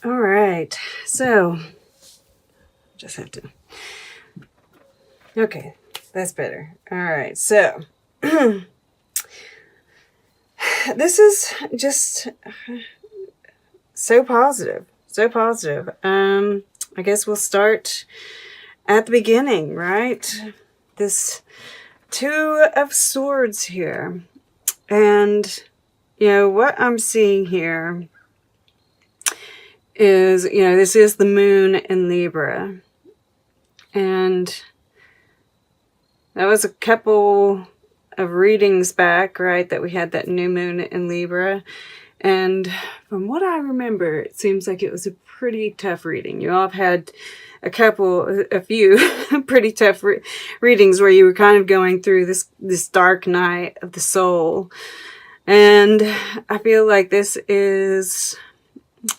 All right, so just have to. Okay, that's better. All right, so this is just so positive, so positive. I guess we'll start at the beginning, right? This Two of Swords here, and what I'm seeing here is, this is the moon in Libra. And that was a couple of readings back, right, that we had that new moon in Libra. And from what I remember, it seems like it was a pretty tough reading. You all have had a few pretty tough readings where you were kind of going through this dark night of the soul. And I feel like this is,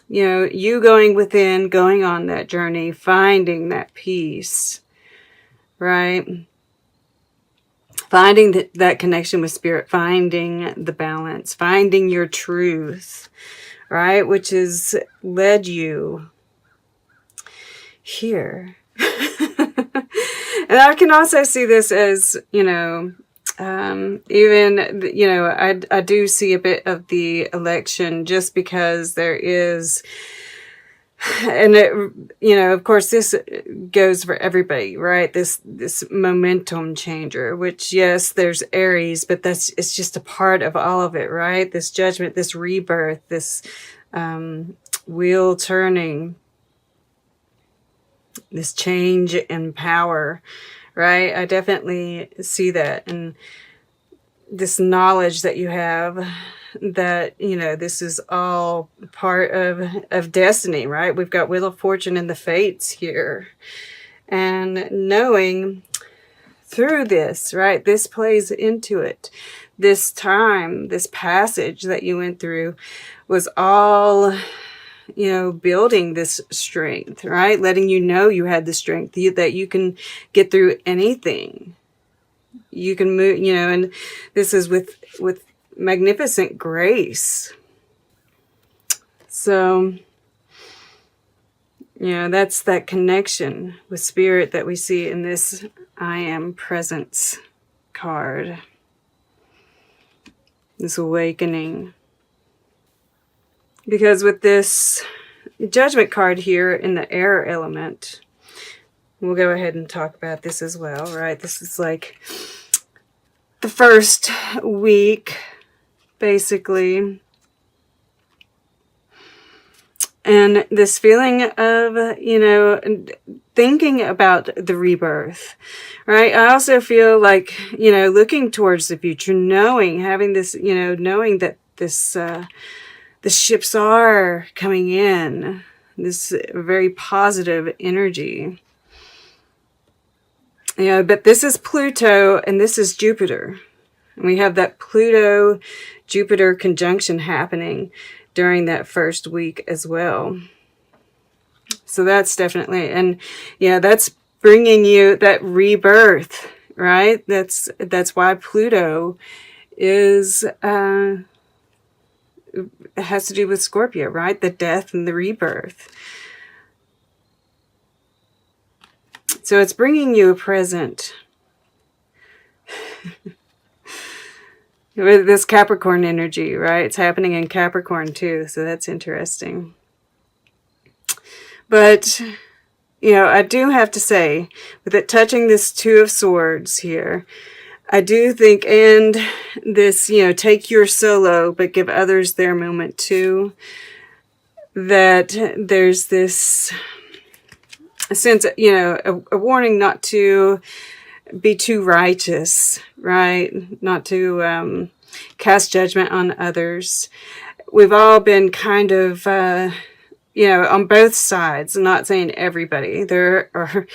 you going within, going on that journey, finding that peace, right? Finding that connection with spirit, finding the balance, finding your truth, right? Which has led you here. And I can also see this as, even, I do see a bit of the election just because there is, and of course this goes for everybody, right? This momentum changer, which, yes, there's Aries, but it's just a part of all of it, right? This judgment, this rebirth, this wheel turning, this change in power, right? I definitely see that. And this knowledge that you have that, this is all part of destiny, right? We've got Wheel of Fortune and the Fates here. And knowing through this, right, this plays into it. This time, this passage that you went through was all, building this strength, right? Letting you had the strength that you can get through anything. You can move, and this is with magnificent grace. So, that's that connection with spirit that we see in this I Am Presence card. This awakening. Because with this Judgment card here in the air element, we'll go ahead and talk about this as well, right? This is like the first week, basically. And this feeling of, thinking about the rebirth, right? I also feel like, looking towards the future, having this, knowing that the ships are coming in, this very positive energy. But this is Pluto and this is Jupiter. And we have that Pluto-Jupiter conjunction happening during that first week as well. So that's definitely, and that's bringing you that rebirth, right? That's why Pluto is, it has to do with Scorpio, right? The death and the rebirth. So it's bringing you a present. With this Capricorn energy, right? It's happening in Capricorn too, so that's interesting. But, I do have to say, with it touching this Two of Swords here, I do think, and this, take your solo, but give others their moment too, that there's this sense, a warning not to be too righteous, right? Not to cast judgment on others. We've all been kind of, on both sides, I'm not saying everybody. There are,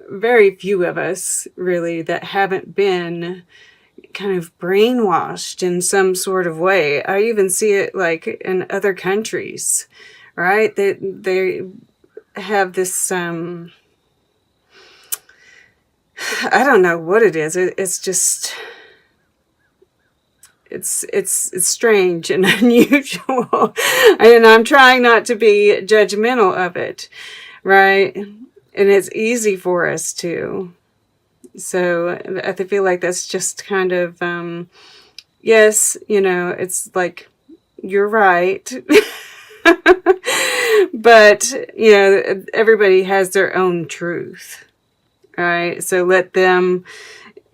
very few of us really that haven't been kind of brainwashed in some sort of way. I even see it like in other countries, right? They have this, I don't know what it is. It's just, it's strange and unusual, and I'm trying not to be judgmental of it, right? And it's easy for us to. So I feel like that's just kind of, yes, it's like, you're right. But, everybody has their own truth, right? So let them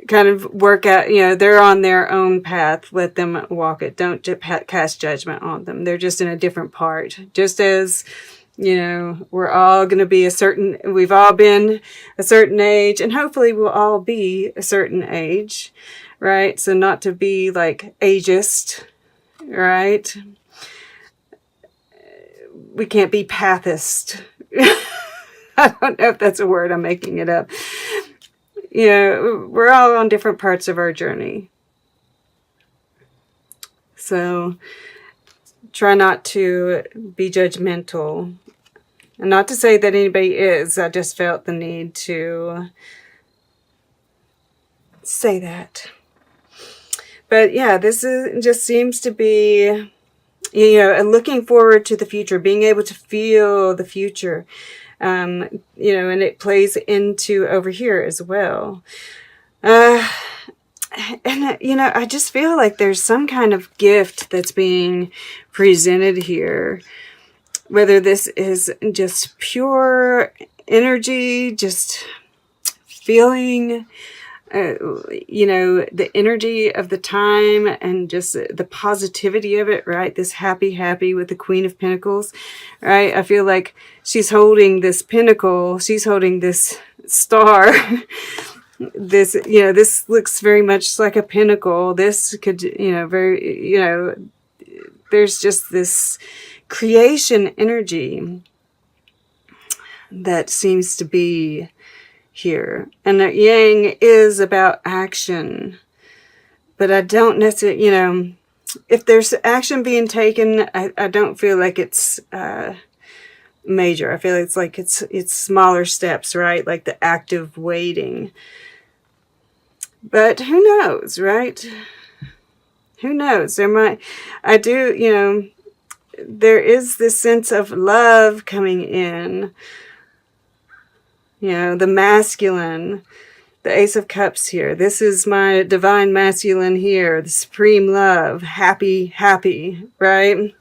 kind of work out, they're on their own path. Let them walk it. Don't cast judgment on them. They're just in a different part. Just as, we're all going to be we've all been a certain age, and hopefully we'll all be a certain age, right? So not to be like ageist, right? We can't be pathist. I don't know if that's a word. I'm making it up. We're all on different parts of our journey. So try not to be judgmental. And not to say that anybody is. I just felt the need to say that. But yeah, just seems to be, looking forward to the future, being able to feel the future. And it plays into over here as well. And, I just feel like there's some kind of gift that's being presented here. Whether this is just pure energy, just feeling, the energy of the time and just the positivity of it, right? This happy with the Queen of Pentacles, right? I feel like she's holding this pinnacle. She's holding this star. This looks very much like a pinnacle. This could, there's just this creation energy that seems to be here. And the Yang is about action. But I don't necessarily, if there's action being taken, I don't feel like it's major. I feel like it's smaller steps, right? Like the active waiting. But who knows, right? Who knows? There is this sense of love coming in. The masculine, the Ace of Cups here. This is my divine masculine here, the supreme love, happy, right?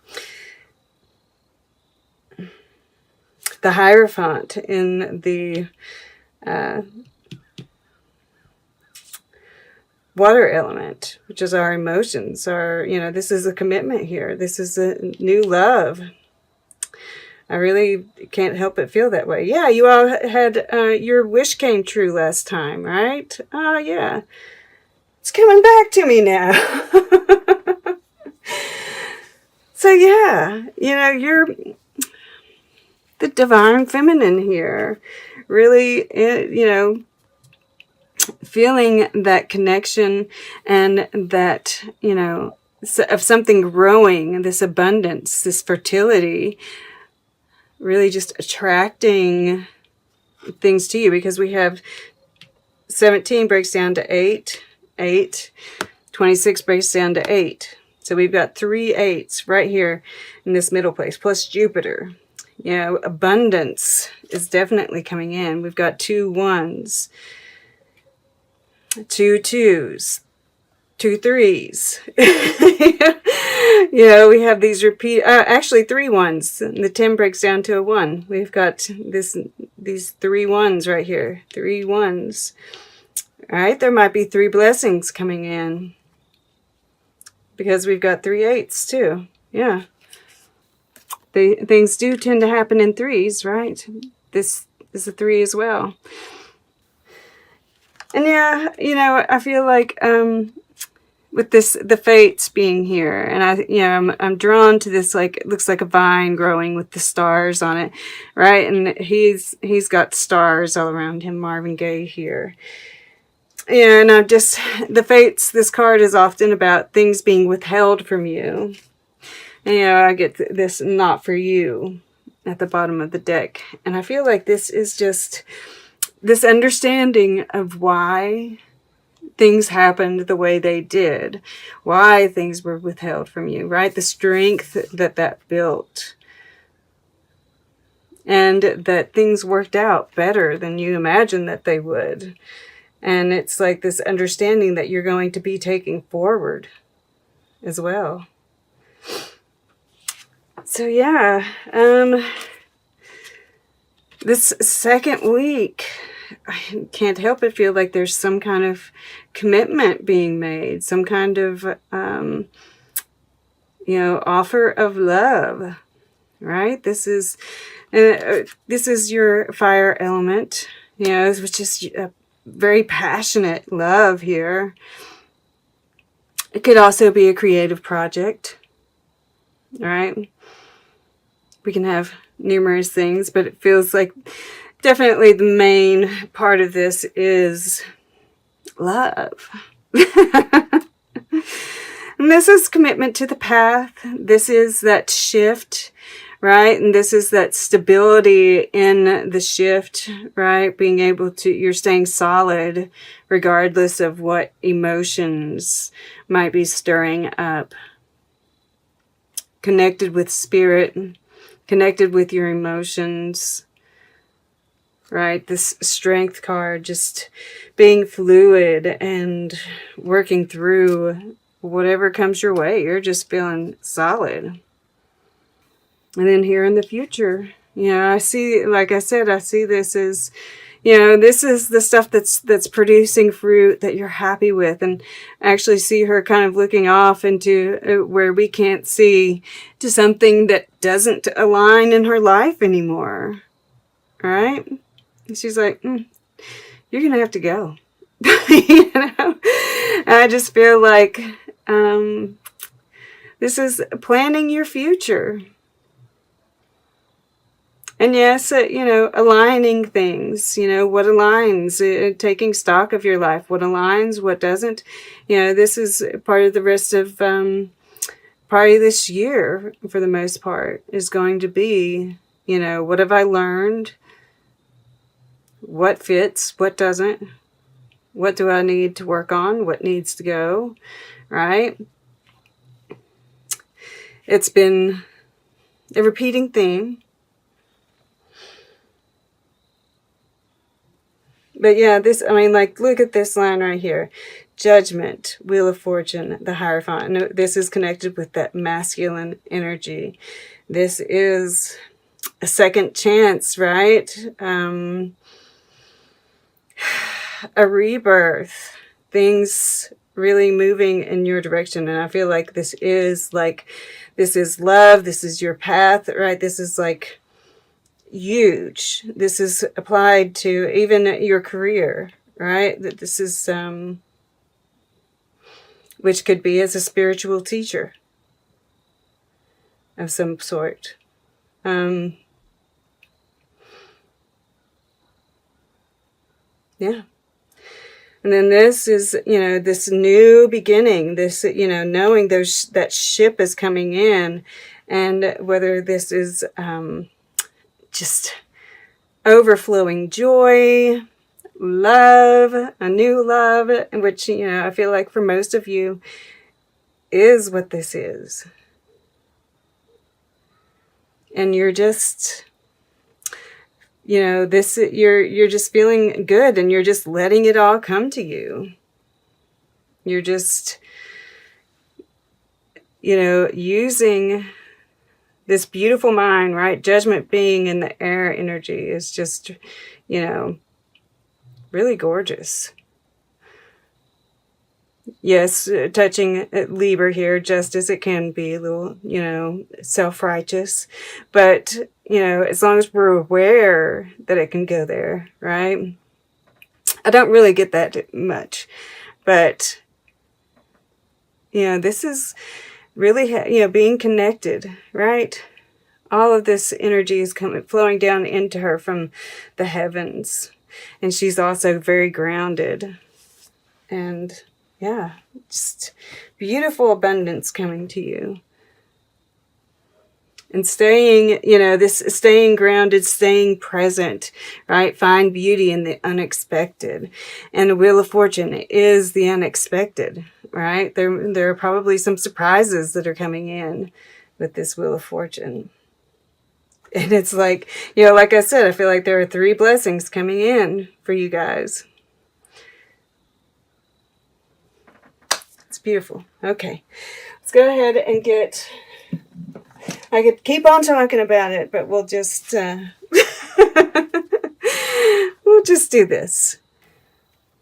The Hierophant in the water element, which is our emotions. This is a commitment here. This is a new love. I really can't help but feel that way. Yeah, you all had, your wish came true last time, right? Oh, yeah. It's coming back to me now. So, yeah, you're the divine feminine here. Really, feeling that connection and that, of something growing, this abundance, this fertility, really just attracting things to you, because we have 17 breaks down to 8, 26 breaks down to 8. So we've got 3 8s right here in this middle place, plus Jupiter. Abundance is definitely coming in. We've got 2 1s, 2 2s, 2 3s. We have these actually 3 1s. The 10 breaks down to a 1. We've got these 3 1s right here. 3 1s. All right, there might be 3 blessings coming in, because we've got 3 8s too. Yeah. Things do tend to happen in 3s, right? This is a 3 as well. And yeah, I feel like with the fates being here, and I'm drawn to this, like, it looks like a vine growing with the stars on it, right? And he's got stars all around him, Marvin Gaye here. And the fates, this card is often about things being withheld from you. And, I get this not for you at the bottom of the deck. And I feel like this is just this understanding of why things happened the way they did, why things were withheld from you, right? The strength that built, and that things worked out better than you imagined that they would. And it's like this understanding that you're going to be taking forward as well. So yeah, this second week, I can't help but feel like there's some kind of commitment being made, some kind of, offer of love, right? This is your fire element, which is a very passionate love here. It could also be a creative project, right? We can have numerous things, but it feels like definitely the main part of this is love. And this is commitment to the path. This is that shift, right? And this is that stability in the shift, right? Being able to, you're staying solid regardless of what emotions might be stirring up. Connected with spirit, connected with your emotions, right? This strength card, just being fluid and working through whatever comes your way. You're just feeling solid. And then here in the future, I see, like I said, I see this as, this is the stuff that's producing fruit that you're happy with. And I actually see her kind of looking off into where we can't see, to something that doesn't align in her life anymore. All right? And she's like, you're going to have to go. I just feel like this is planning your future. And yes, aligning things, what aligns, taking stock of your life, what aligns, what doesn't. This is part of the rest of probably this year, for the most part, is going to be, what have I learned? What fits? What doesn't? What do I need to work on? What needs to go? Right? It's been a repeating theme. But yeah, look at this line right here. Judgment, Wheel of Fortune, the Hierophant. This is connected with that masculine energy. This is a second chance, right? A rebirth. Things really moving in your direction. And I feel like this is love. This is your path, right? This is like huge. This is applied to even your career, right? That this is which could be as a spiritual teacher of some sort. Yeah. And then this is, this new beginning, this, knowing that ship is coming in, and whether this is just overflowing joy, love, a new love, which, I feel like for most of you is what this is. And you're just, you're just feeling good, and you're just letting it all come to you. You're just, using this beautiful mind, right? Judgment being in the air energy is just, really gorgeous. Yes, touching Libra here, just as it can be a little, self-righteous. But, as long as we're aware that it can go there, right? I don't really get that much. But, this is really, being connected, right? All of this energy is flowing down into her from the heavens. And she's also very grounded. And yeah, just beautiful abundance coming to you. And staying, this staying grounded, staying present, right? Find beauty in the unexpected. And the Wheel of Fortune is the unexpected, right? There are probably some surprises that are coming in with this Wheel of Fortune. And it's like, like I said, I feel like there are 3 blessings coming in for you guys. It's beautiful. Okay. Let's go ahead and get... I could keep on talking about it, but we'll just we'll just do this.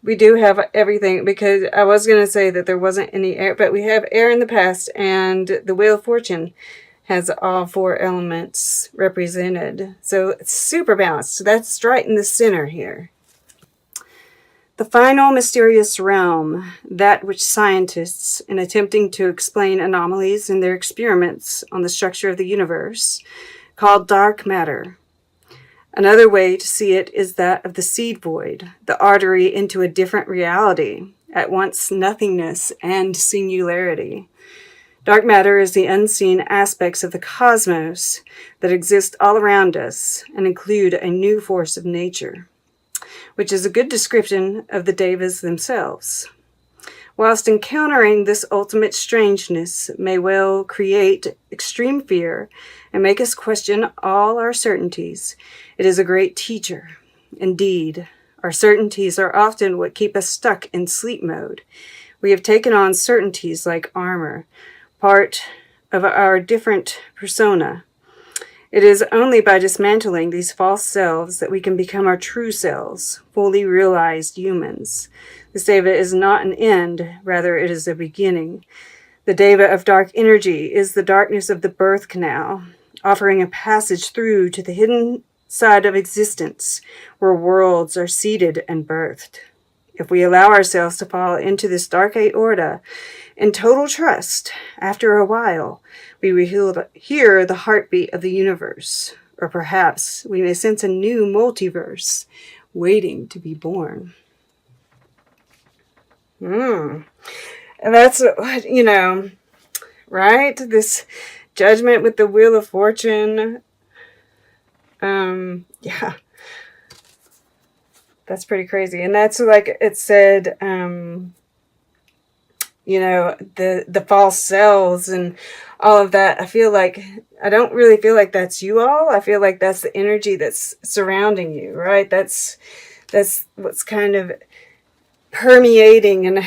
We do have everything, because I was going to say that there wasn't any air, but we have air in the past, and the Wheel of Fortune has all 4 elements represented. So it's super balanced. That's right in the center here. The final mysterious realm, that which scientists, in attempting to explain anomalies in their experiments on the structure of the universe, call dark matter. Another way to see it is that of the seed void, the artery into a different reality, at once nothingness and singularity. Dark matter is the unseen aspects of the cosmos that exist all around us and include a new force of nature, which is a good description of the devas themselves. Whilst encountering this ultimate strangeness may well create extreme fear and make us question all our certainties, it is a great teacher. Indeed, our certainties are often what keep us stuck in sleep mode. We have taken on certainties like armor, part of our different persona. It is only by dismantling these false selves that we can become our true selves, fully realized humans. This deva is not an end, rather it is a beginning. The deva of dark energy is the darkness of the birth canal, offering a passage through to the hidden side of existence, where worlds are seeded and birthed. If we allow ourselves to fall into this dark aorta in total trust, after a while, we will hear the heartbeat of the universe, or perhaps we may sense a new multiverse waiting to be born. And that's, right? This judgment with the Wheel of Fortune. Yeah. That's pretty crazy. And that's like it said, the false selves and all of that. I don't really feel like that's you all. I feel like that's the energy that's surrounding you, right? That's what's kind of permeating, and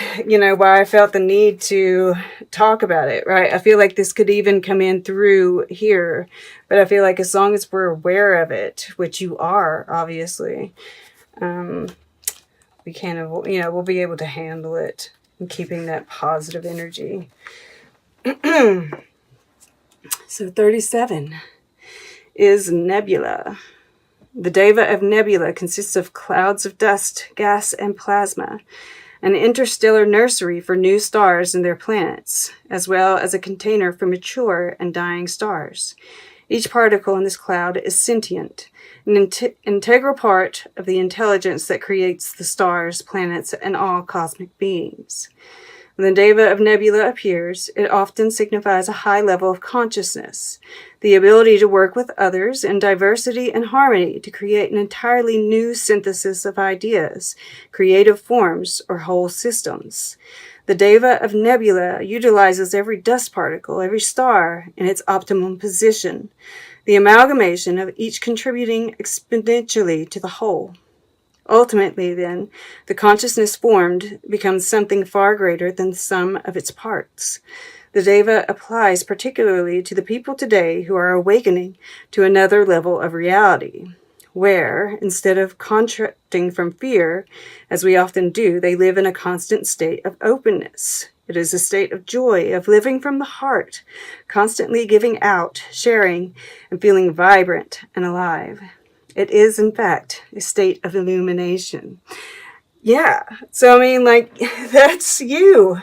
why I felt the need to talk about it, right? I feel like this could even come in through here, but I feel like as long as we're aware of it, which you are, obviously, we can, we'll be able to handle it and keeping that positive energy. So 37 is nebula. The deva of nebula consists of clouds of dust, gas, and plasma, an interstellar nursery for new stars and their planets, as well as a container for mature and dying stars. Each particle in this cloud is sentient, an integral part of the intelligence that creates the stars, planets, and all cosmic beings. When the deva of nebula appears, it often signifies a high level of consciousness, the ability to work with others in diversity and harmony to create an entirely new synthesis of ideas, creative forms, or whole systems. The deva of nebula utilizes every dust particle, every star, in its optimum position, the amalgamation of each contributing exponentially to the whole. Ultimately, then, the consciousness formed becomes something far greater than the sum of its parts. The deva applies particularly to the people today who are awakening to another level of reality, where, instead of contracting from fear, as we often do, they live in a constant state of openness. It is a state of joy, of living from the heart, constantly giving out, sharing, and feeling vibrant and alive. It is, in fact, a state of illumination. Yeah. So, that's you.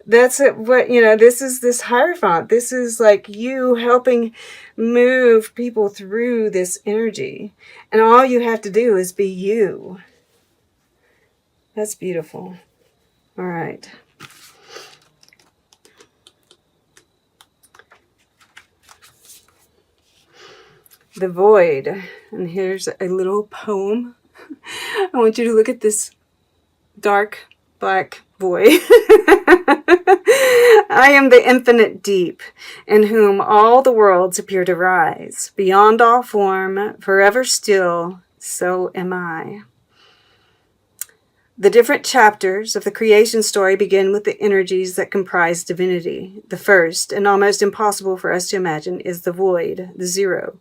That's what, this is this Hierophant. This is like you helping move people through this energy. And all you have to do is be you. That's beautiful. All right. the void. And here's a little poem. I want you to look at this dark black void. I am the infinite deep, in whom all the worlds appear to rise. Beyond all form, forever still, so am I. The different chapters of the creation story begin with the energies that comprise divinity. The first, and almost impossible for us to imagine, is the void, the zero.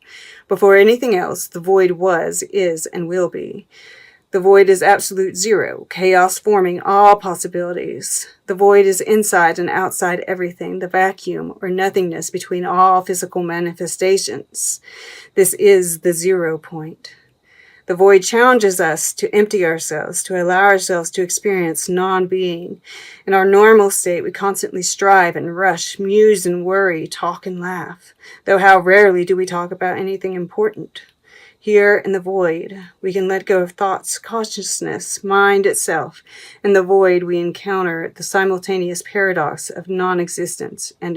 Before anything else, the void was, is, and will be. The void is absolute zero, chaos forming all possibilities. The void is inside and outside everything, the vacuum or nothingness between all physical manifestations. This is the 0 point. The void challenges us to empty ourselves, to allow ourselves to experience non-being. In our normal state, we constantly strive and rush, muse and worry, talk and laugh, though how rarely do we talk about anything important. Here in the void, we can let go of thoughts, consciousness, mind itself. In the void, we encounter the simultaneous paradox of non-existence and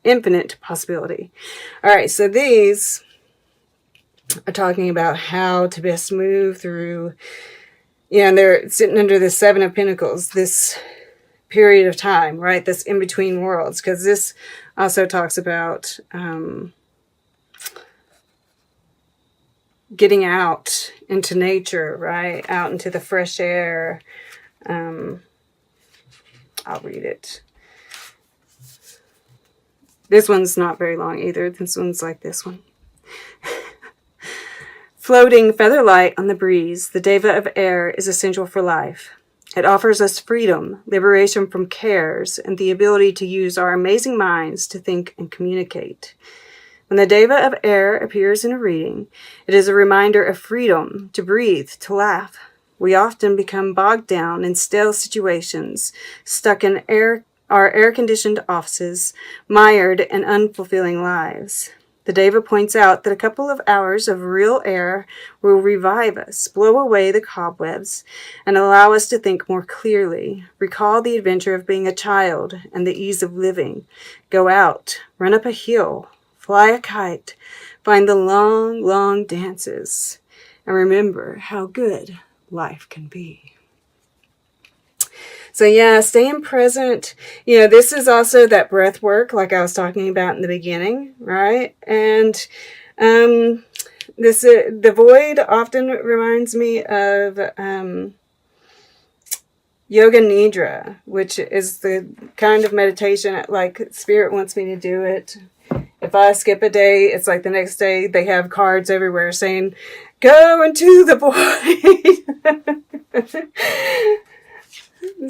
infinite possibility. All right, so these are talking about how to best move through, and they're sitting under the 7 of Pentacles, this period of time, right? This in between worlds, because this also talks about getting out into nature, right? Out into the fresh air. I'll read it. This one's not very long either. This one's like this one. Floating feather-light on the breeze, the deva of air is essential for life. It offers us freedom, liberation from cares, and the ability to use our amazing minds to think and communicate. When the deva of air appears in a reading, it is a reminder of freedom, to breathe, to laugh. We often become bogged down in stale situations, stuck in our air-conditioned offices, mired in unfulfilling lives. The deva points out that a couple of hours of real air will revive us, blow away the cobwebs, and allow us to think more clearly. Recall the adventure of being a child and the ease of living. Go out, run up a hill, fly a kite, find the long, long dances, and remember how good life can be. So yeah, staying present. This is also that breath work like I was talking about in the beginning, right? And the void often reminds me of Yoga Nidra, which is the kind of meditation like Spirit wants me to do it. If I skip a day, it's like the next day they have cards everywhere saying, go into the void.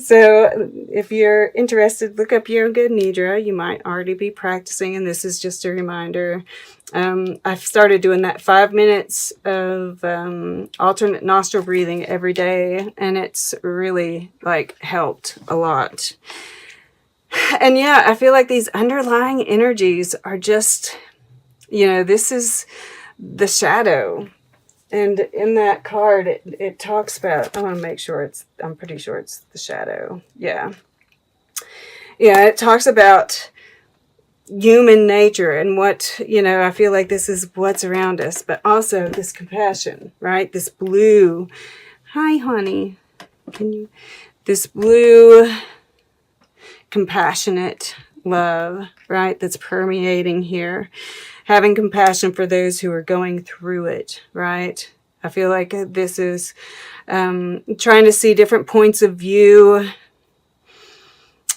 So if you're interested, look up Yoga Nidra. You might already be practicing, and this is just a reminder. I've started doing that 5 minutes of alternate nostril breathing every day, and it's really helped a lot. And yeah, I feel like these underlying energies are just, this is the shadow. And in that card, it talks about, I want to make sure I'm pretty sure it's the shadow. Yeah. Yeah, it talks about human nature and what, I feel like this is what's around us, but also this compassion, right? This blue, hi, honey. This blue, compassionate love, right? That's permeating here. Having compassion for those who are going through it, right? I feel like this is trying to see different points of view.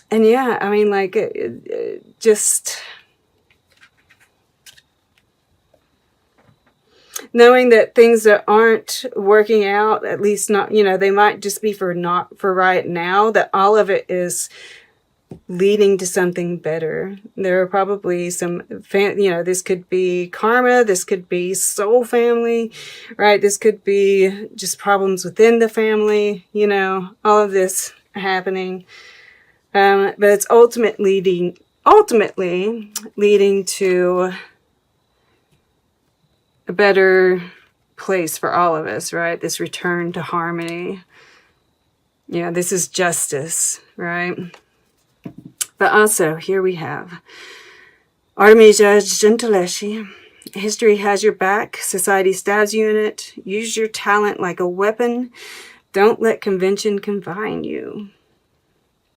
And yeah, I mean, just knowing that things that aren't working out, at least not, they might just be not for right now, that all of it is leading to something better. There are probably some, this could be karma, this could be soul family, right? This could be just problems within the family, all of this happening. But it's ultimately leading to a better place for all of us, right? This return to harmony. This is justice, right? But also, here we have Artemisia Gentileschi, History has your back. Society stabs you in it. Use your talent like a weapon. Don't let convention confine you.